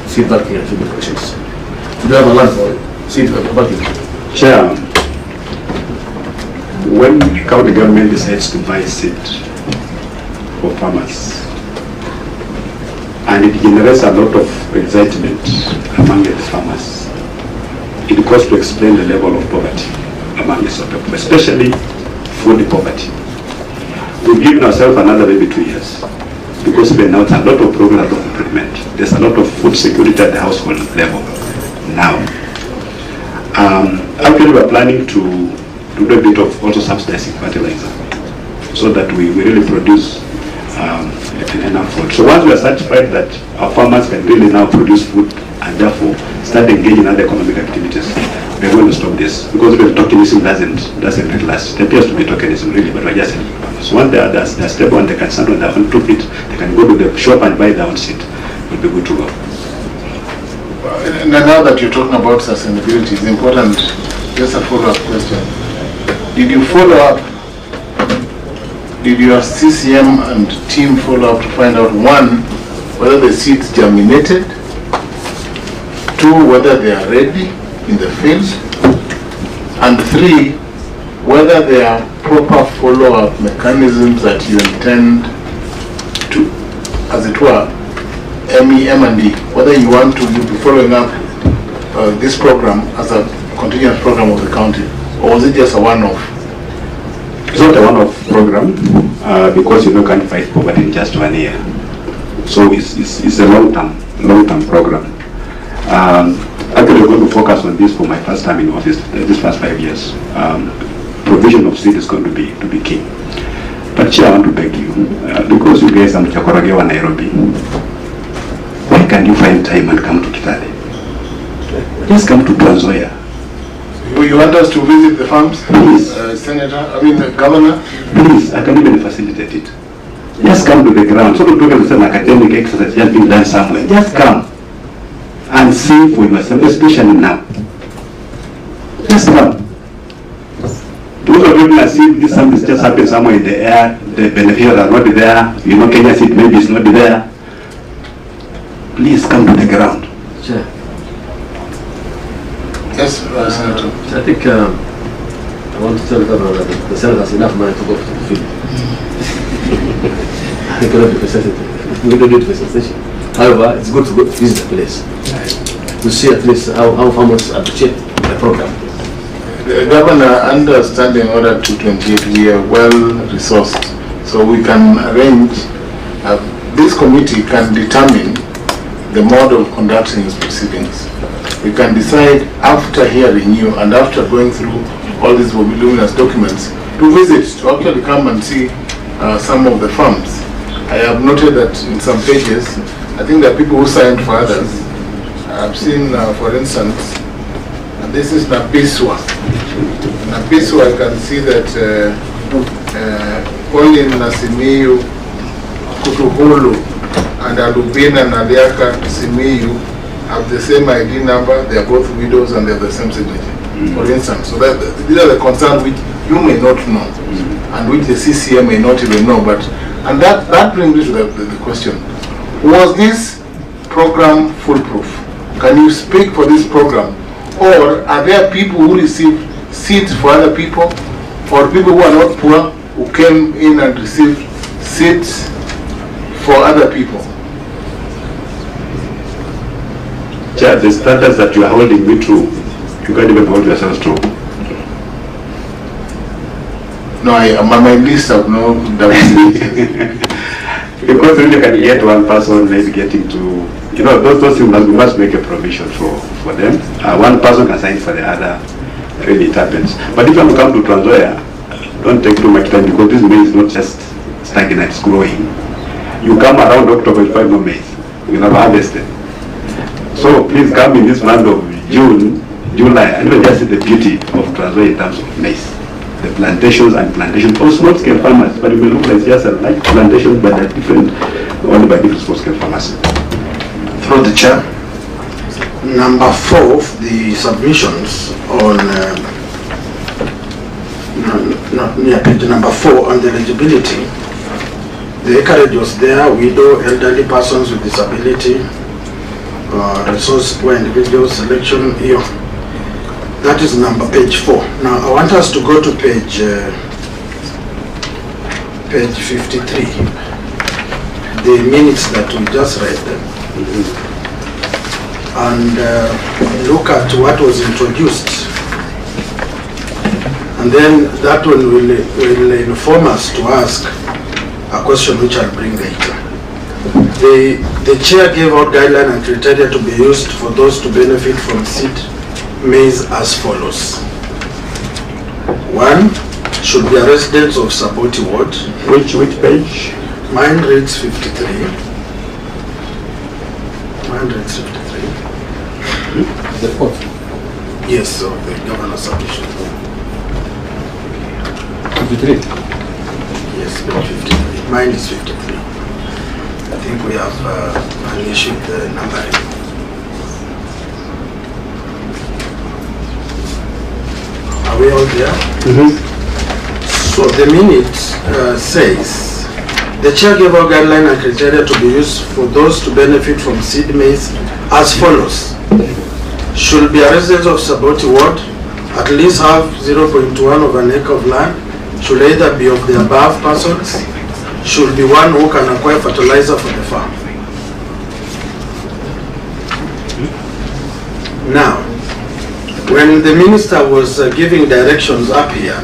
seed banking and field questions. Do you have a line for seed banking? Chair, when county government decides to buy seed for farmers, and it generates a lot of excitement among the farmers, it goes to explain the level of poverty among the people, especially food poverty. We've given ourselves another maybe 2 years, because we announced a lot of programs of improvement. There's a lot of food security at the household level now. Actually, we're planning to do a bit of also subsidizing fertilizer, so that we really produce enough food. So once we are satisfied that our farmers can really now produce food and therefore start engaging in other economic activities, we're going to stop this, because the tokenism doesn't really last. It appears to be tokenism really, but we're just helping farmers. So once they're stable and they can stand on their own 2 feet, they can go to the shop and buy their own seed. We'll be good to go. And now that you're talking about sustainability, it's important, just a follow-up question. Did you follow up? Did your CCM and team follow up to find out, 1, whether the seeds germinated, 2, whether they are ready in the field, and 3, whether there are proper follow-up mechanisms that you intend to, as it were, M&D, whether you want to be following up this program as a continuous program of the county, or was it just a one-off? It's not a one-off program, because you can't fight poverty in just 1 year. So it's a long-term program. Actually, we're going to focus on this for my first time in office, this first 5 years. Provision of seed is going to be key. But Chair, I want to beg you, because you guys are Mchakoragewa, Nairobi, why can't you find time and come to Kitale? Just come to Trans Nzoia. You want us to visit the farms? Please. Governor? Please, I can even facilitate it. Just come to the ground. So don't talk about some academic exercise just being done somewhere. Just come and see for yourself, especially now. Just come. Those of you who see this something just happened somewhere in the air, the beneficiaries are not there, Kenya seed maybe is not there. Please come to the ground. Sure. Yes, Senator. I think I want to tell the governor that the Senate has enough money to go to the field. They cannot be presented. We don't need presentation. However, it's good to go visit the place to see at least how farmers appreciate the program. The governor, understanding Order 228, we are well resourced, so we can arrange. This committee can determine the mode of conducting its proceedings. We can decide after hearing you and after going through all these voluminous documents to visit, to actually come and see some of the farms. I have noted that in some pages, I think there are people who signed for others. I've seen, for instance, this is Napiswa. Napiswa, I can see that Colin Nasimiyu, Kutuhulu, and Alubina Naliaka Simiyu have the same ID number. They are both widows and they have the same signature, for instance. So these are the concerns which you may not know, and which the CCM may not even know. And that brings me to the question: was this program foolproof? Can you speak for this program, or are there people who receive seeds for other people, or people who are not poor who came in and received seeds for other people? Chair, the standards that you are holding me to, you can't even hold yourselves to. No, my list of no double. Because when you can get one person maybe getting to, those things we must make a provision for them. One person can sign for the other, really it happens. But if you come to Trans Nzoia, don't take too much time, because this maize is not just stagnant, it's growing. You come around October, you find no maize. You never harvested. So please come in this month of June, July, and we'll just see the beauty of Trans Nzoia in terms of maize. The plantations for small-scale farmers, but it will look like just like plantations, but they're different, only by different small-scale farmers. Through the chair. Number 4 of the submissions on page number 4 on the eligibility. The acreage was there: widow, elderly persons with disability, resource poor individual selection here. That is page 4. Now I want us to go to page 53. The minutes that we just read and look at what was introduced, and then that one will inform us to ask a question which I'll bring later. The chair gave out guidelines and criteria to be used for those to benefit from seed maize as follows. 1. Should be a resident of Saboti Ward. Which page? Mine reads 53. Mine reads 53. The fourth. Yes, so the governor's submission. 53. Yes, page 53. Mine is 53. I think we have an issue with the numbering. Are we all there? So the minute says, the chair gave out guidelines and criteria to be used for those to benefit from seed maize as follows. Should be a resident of Saboti Ward, at least have 0.1 of an acre of land, should either be of the above persons, should be one who can acquire fertilizer for the farm. Now, when the minister was giving directions up here,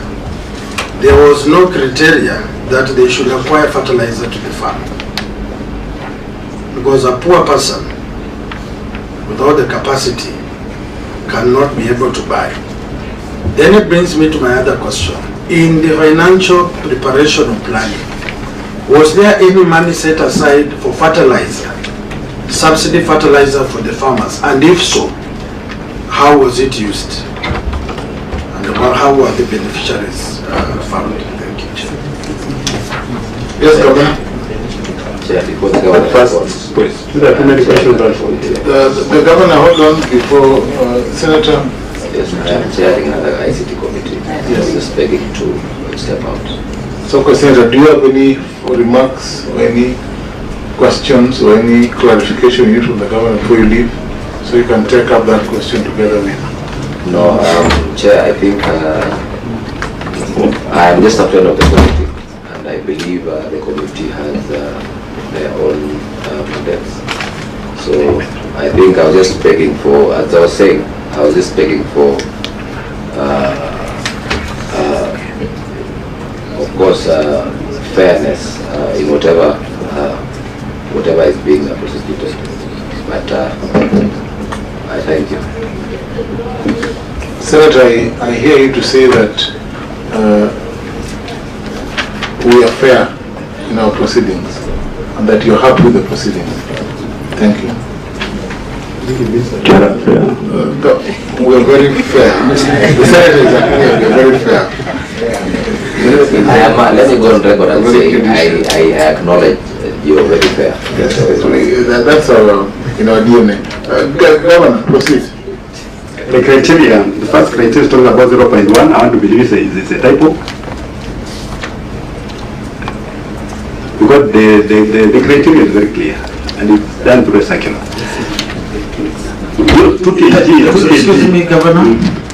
there was no criteria that they should acquire fertilizer to the farm. Because a poor person without the capacity cannot be able to buy. Then it brings me to my other question. In the financial preparation of planning, was there any money set aside for fertilizer, subsidy fertilizer for the farmers? And if so, how was it used? And how were the beneficiaries found? Thank you. Yes, Governor. First, please. There are too many questions. The Governor, hold on before Senator. Yes, I am chairing another ICT committee. Yes. Just begging to step out. So, Senator, do you have any remarks or any questions or any clarification you need from the Governor before you leave? So you can take up that question together with. No, Chair, I think I am just a friend of the committee, and I believe the committee has their own mandates. So I think I was just begging for, as I was saying, I was just begging for, of course, fairness in whatever is being prosecuted. But I thank you. Senator, I hear you to say that we are fair in our proceedings and that you're happy with the proceedings. Thank you. We are very fair. The Senator is agreeing we are very fair. Let me go on record and say I acknowledge you are very fair. Yes, that's our DNA. Governor, proceed. The criteria, the first criteria is talking about 0.1. I want to believe it's a typo. Because the criteria is very clear and it's done through a circular. Excuse me, Governor.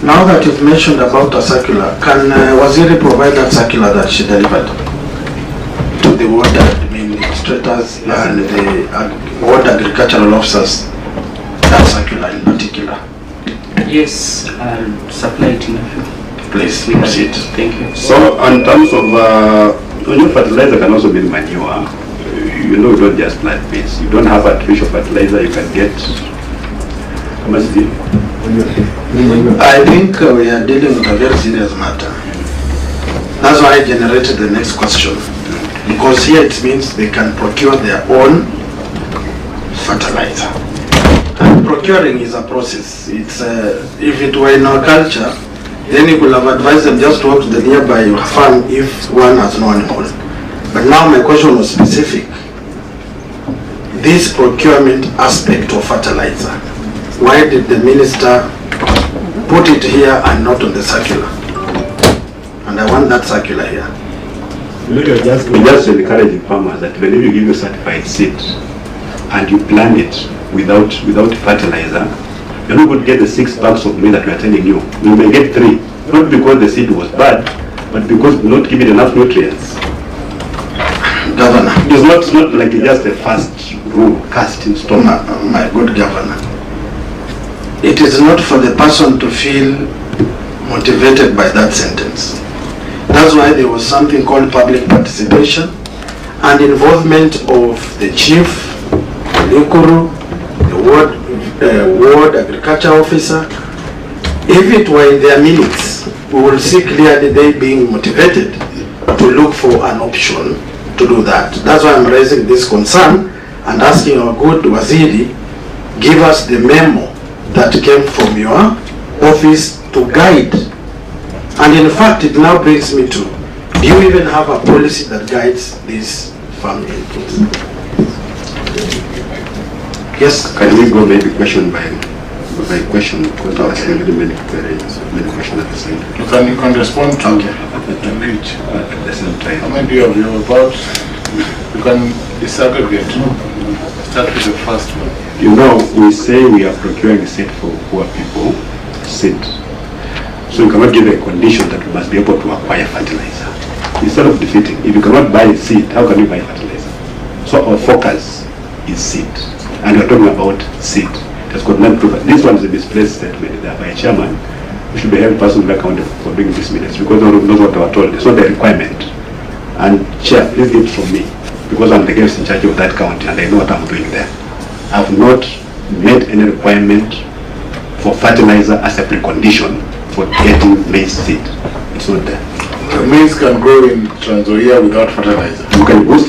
Now that you've mentioned about a circular, can Waziri provide that circular that she delivered to the ward administrators and the ward agricultural officers? That circular in particular. Yes, I'll supply it in a few. Please proceed. Thank you. So, in terms of fertilizer can also be manure. You know, you don't just plant beans. You don't have artificial fertilizer. You can get. How much is it? I think we are dealing with a very serious matter. That's why I generated the next question. Because here it means they can procure their own fertilizer. And procuring is a process. It's if it were in our culture, then you could have advised them just to walk to the nearby farm if one has no animal. But now my question was specific. This procurement aspect of fertilizer, why did the minister put it here and not on the circular? And I want that circular here. We just encouraging farmers that when you give you certified seed and you plant it, without fertilizer, you're not going to get the 6 bags of maize that we are telling you. We may get 3, not because the seed was bad, but because we not giving enough nutrients. Governor, It's not like just the first rule cast in stone. my good governor, it is not for the person to feel motivated by that sentence. That's why there was something called public participation and involvement of the chief, the ukuru, the ward agriculture officer. If it were in their minutes, we will see clearly they being motivated to look for an option to do that. That's why I'm raising this concern and asking our good Waziri, give us the memo that came from your office to guide. And in fact, it now brings me to, do you even have a policy that guides these farm inputs? Yes. Can we go maybe question by question? Because I ask many questions at the same time. You can respond to each. At the same time. How many do you have? About, you can disaggregate. Start with the first one. You know, we say we are procuring seed for poor people, seed. So you cannot give a condition that we must be able to acquire fertilizer. Instead of defeating, if you cannot buy seed, how can you buy fertilizer? So our focus is seed. And we're talking about seed. That's got non proof. This one is a misplaced statement by a chairman. We should be held personally accountable for doing this minutes because no one knows what they were told. It's not the requirement. And Chair, please give it from me because I'm the guest in charge of that county and I know what I'm doing there. I have not made any requirement for fertilizer as a precondition for getting maize seed. It's not there. The maize can grow in Trans Nzoia without fertilizer. You can boost